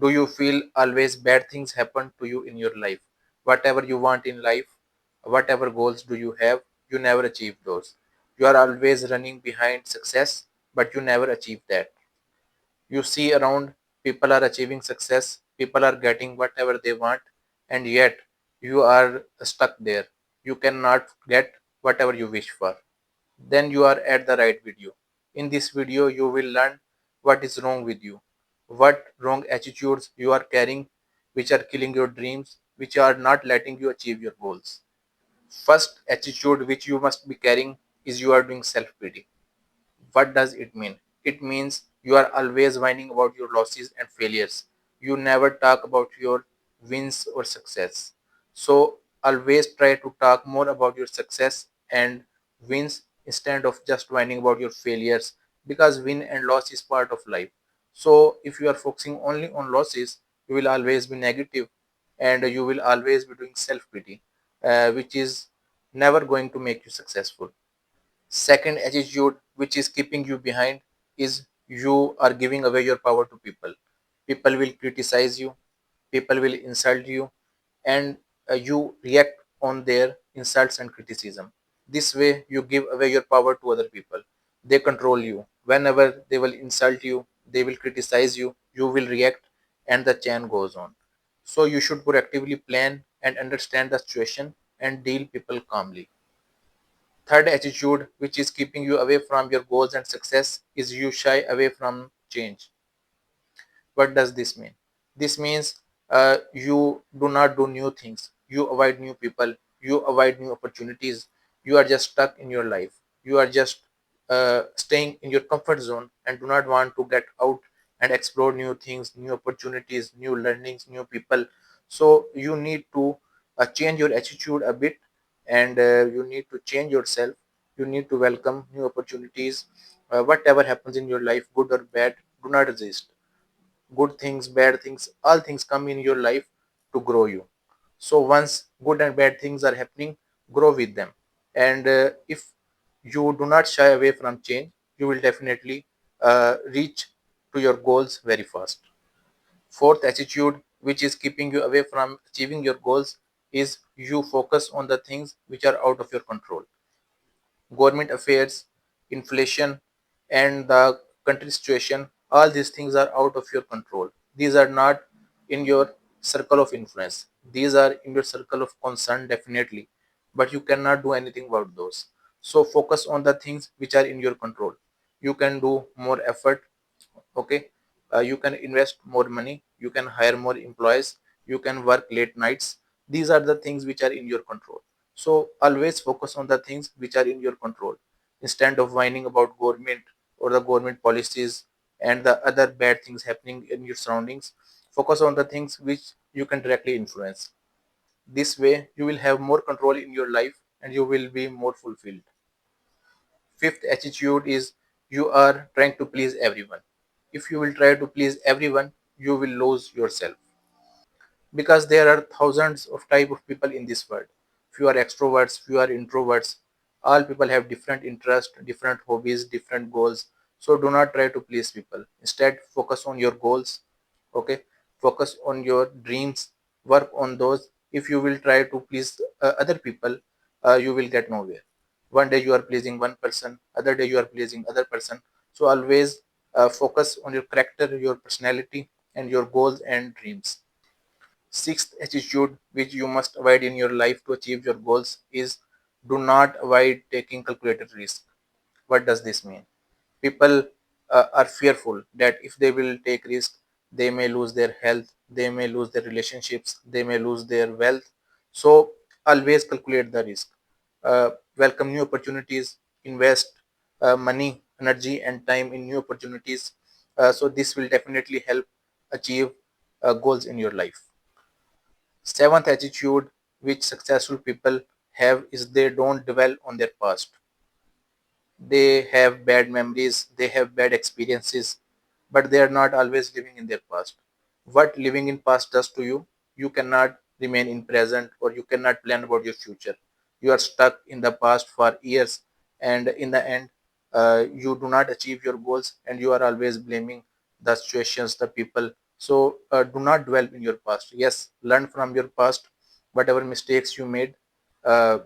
Do you feel always bad things happen to you in your life? Whatever you want in life, whatever goals do you have, you never achieve those. You are always running behind success, but you never achieve that. You see around, people are achieving success, people are getting whatever they want, and yet you are stuck there. You cannot get whatever you wish for. Then you are at the right video. In this video, you will learn what is wrong with you, what wrong attitudes you are carrying, which are killing your dreams, which are not letting you achieve your goals. First attitude which you must be carrying is you are doing self pity. What does it mean? It means you are always whining about your losses and failures. You never talk about your wins or success. So always try to talk more about your success and wins instead of just whining about your failures, because win and loss is part of life. So if you are focusing only on losses, you will always be negative and you will always be doing self pity, which is never going to make you successful. Second attitude which is keeping you behind is you are giving away your power to people. People will criticize you, people will insult you, and you react on their insults and criticism. This way, you give away your power to other people. They control you. Whenever they will insult you, they will criticize you, you will react, and the chain goes on. So, you should proactively plan and understand the situation and deal people calmly. Third attitude, which is keeping you away from your goals and success, is you shy away from change. What does this mean? This means you do not do new things, you avoid new people, you avoid new opportunities, you are just stuck in your life. You are just staying in your comfort zone and do not want to get out and explore new things, new opportunities, new learnings, new people. So you need to change your attitude a bit, and you need to change yourself. You need to welcome new opportunities. Whatever happens in your life, good or bad, do not resist. Good things, bad things, all things come in your life to grow you. So once good and bad things are happening, grow with them. And if you do not shy away from change, you will definitely reach to your goals very fast. Fourth attitude which is keeping you away from achieving your goals is you focus on the things which are out of your control. Government affairs, inflation, and the country situation, all these things are out of your control. These are not in your circle of influence. These are in your circle of concern, definitely, but you cannot do anything about those. So focus on the things which are in your control. You can do more effort, okay? You can invest more money, you can hire more employees, you can work late nights. These are the things which are in your control. So always focus on the things which are in your control instead of whining about government or the government policies and the other bad things happening in your surroundings. Focus on the things which you can directly influence. This way you will have more control in your life and you will be more fulfilled. Fifth attitude is you are trying to please everyone. If you will try to please everyone, you will lose yourself, because there are thousands of type of people in this world. Few are extroverts, few are introverts. All people have different interests, different hobbies, different goals. So do not try to please people. Instead, focus on your goals. Okay, focus on your dreams. Work on those. If you will try to please other people, you will get nowhere. One day you are pleasing one person, other day you are pleasing other person. So always focus on your character, your personality, and your goals and dreams. Sixth attitude which you must avoid in your life to achieve your goals is do not avoid taking calculated risk. What does this mean? People are fearful that if they will take risk, they may lose their health, they may lose their relationships, they may lose their wealth. So always calculate the risk. Welcome new opportunities, invest money, energy, and time in new opportunities. So this will definitely help achieve goals in your life. Seventh attitude which successful people have is they don't dwell on their past. They have bad memories, they have bad experiences, but they are not always living in their past. What living in past does to you, you cannot remain in present or you cannot plan about your future. You are stuck in the past for years, and in the end, you do not achieve your goals and you are always blaming the situations, the people. So do not dwell in your past. Yes, learn from your past, whatever mistakes you made.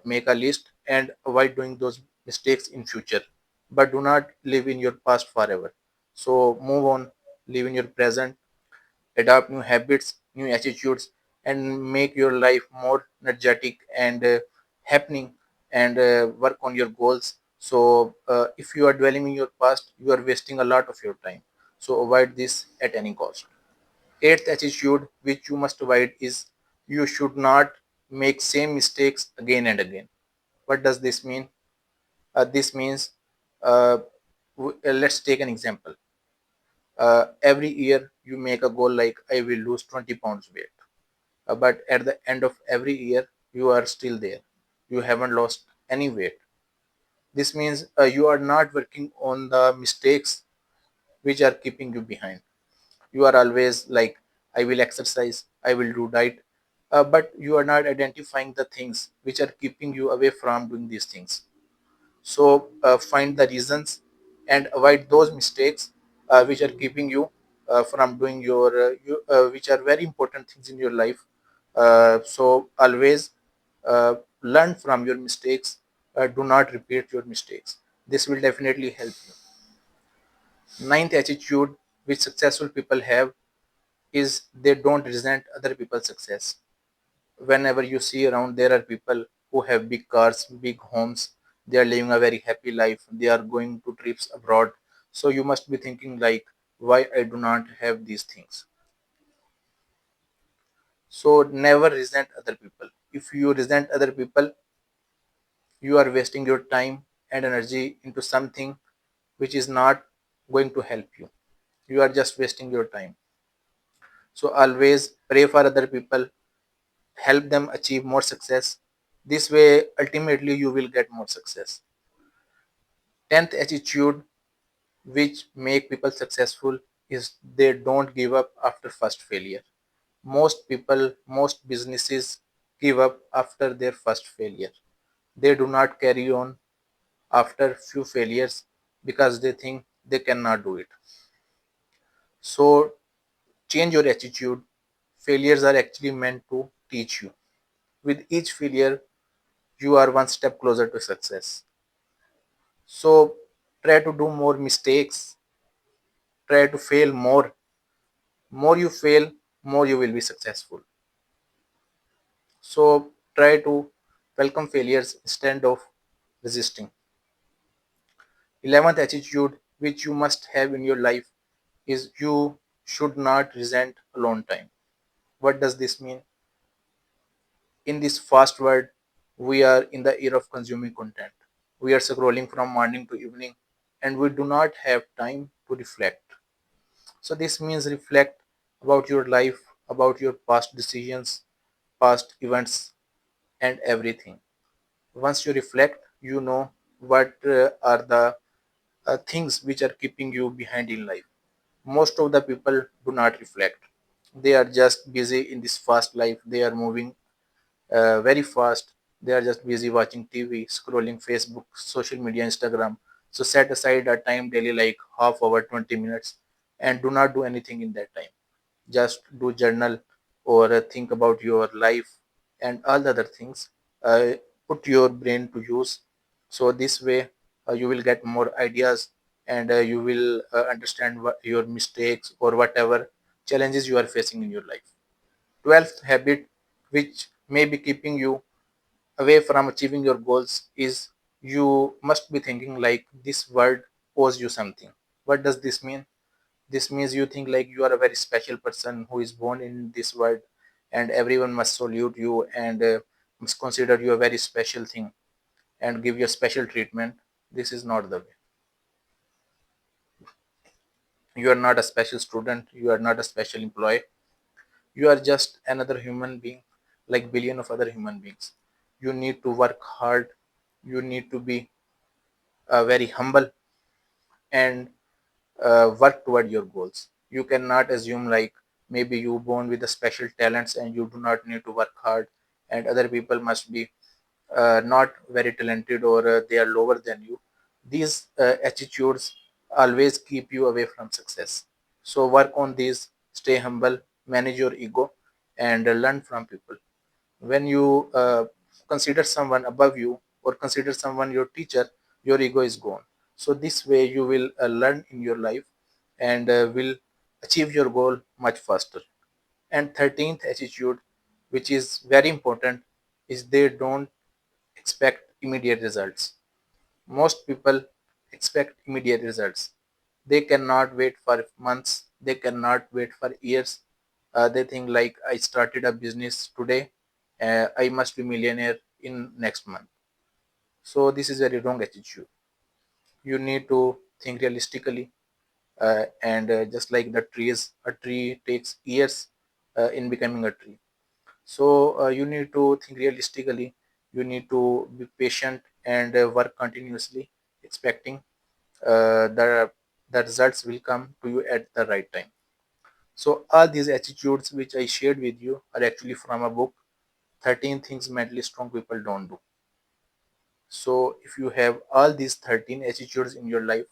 Make a list and avoid doing those mistakes in future, but do not live in your past forever. So move on, live in your present, adopt new habits, new attitudes, and make your life more energetic and happening, and work on your goals. So, if you are dwelling in your past, you are wasting a lot of your time. So, avoid this at any cost. Eighth attitude which you must avoid is you should not make same mistakes again and again. What does this mean? This means, uh, let's take an example. Every year you make a goal like I will lose 20 pounds weight. But at the end of every year you are still there, you haven't lost any weight. This means you are not working on the mistakes which are keeping you behind. You are always like, I will exercise, I will do diet, but you are not identifying the things which are keeping you away from doing these things. So find the reasons and avoid those mistakes which are keeping you from doing which are very important things in your life. So always learn from your mistakes. Do not repeat your mistakes. This will definitely help you. Ninth attitude which successful people have is they don't resent other people's success. Whenever you see around, there are people who have big cars, big homes, they are living a very happy life, they are going to trips abroad. So you must be thinking like, why I do not have these things? So never resent other people. If you resent other people, you are wasting your time and energy into something which is not going to help you. You are just wasting your time. So always pray for other people, help them achieve more success. This way ultimately you will get more success. 10th attitude which make people successful is they don't give up after first failure. Most people, most businesses give up after their first failure. They do not carry on after few failures because they think they cannot do it. So change your attitude. Failures are actually meant to teach you. With each failure, you are one step closer to success. So try to do more mistakes, try to fail more. More you fail, more you will be successful. So try to welcome failures instead of resisting. 11th attitude which you must have in your life is you should not resent alone time. What does this mean? In this fast world, we are in the era of consuming content. We are scrolling from morning to evening and we do not have time to reflect. So this means reflect about your life, about your past decisions, past events, and everything. Once you reflect, you know what are the things which are keeping you behind in life. Most of the people do not reflect. They are just busy in this fast life. They are moving very fast. They are just busy watching TV, scrolling Facebook, social media, Instagram. So set aside a time daily like half hour, 20 minutes, and do not do anything in that time. Just do journal or think about your life and all the other things. uh, Put your brain to use. So this way you will get more ideas, and you will understand what your mistakes or whatever challenges you are facing in your life. 12th habit which may be keeping you away from achieving your goals is you must be thinking like this world owes you something. What does this mean? This means you think like you are a very special person who is born in this world, and everyone must salute you and must consider you a very special thing and give you a special treatment. This is not the way. You are not a special student. You are not a special employee. You are just another human being like billion of other human beings. You need to work hard. You need to be very humble and work toward your goals. You cannot assume like maybe you born with the special talents and you do not need to work hard, and other people must be not very talented or they are lower than you. These attitudes always keep you away from success. So work on these. stay humble, manage your ego, and learn from people. When you consider someone above you or consider someone your teacher, your ego is gone. So this way you will learn in your life and will achieve your goal much faster. And 13th attitude, which is very important, is they don't expect immediate results. Most people expect immediate results. They cannot wait for months, they cannot wait for years. They think like, I started a business today, I must be millionaire in next month. So this is very wrong attitude. You need to think realistically, and just like the trees, a tree takes years in becoming a tree. So you need to think realistically. You need to be patient and work continuously, expecting the results will come to you at the right time. So all these attitudes which I shared with you are actually from a book, 13 Things Mentally Strong People Don't Do. So if you have all these 13 attitudes in your life,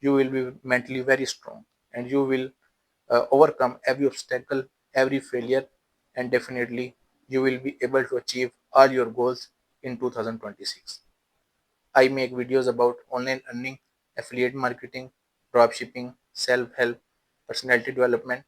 you will be mentally very strong, and you will overcome every obstacle, every failure, and definitely you will be able to achieve all your goals in 2026. I make videos about online earning, affiliate marketing, dropshipping, self help, personality development,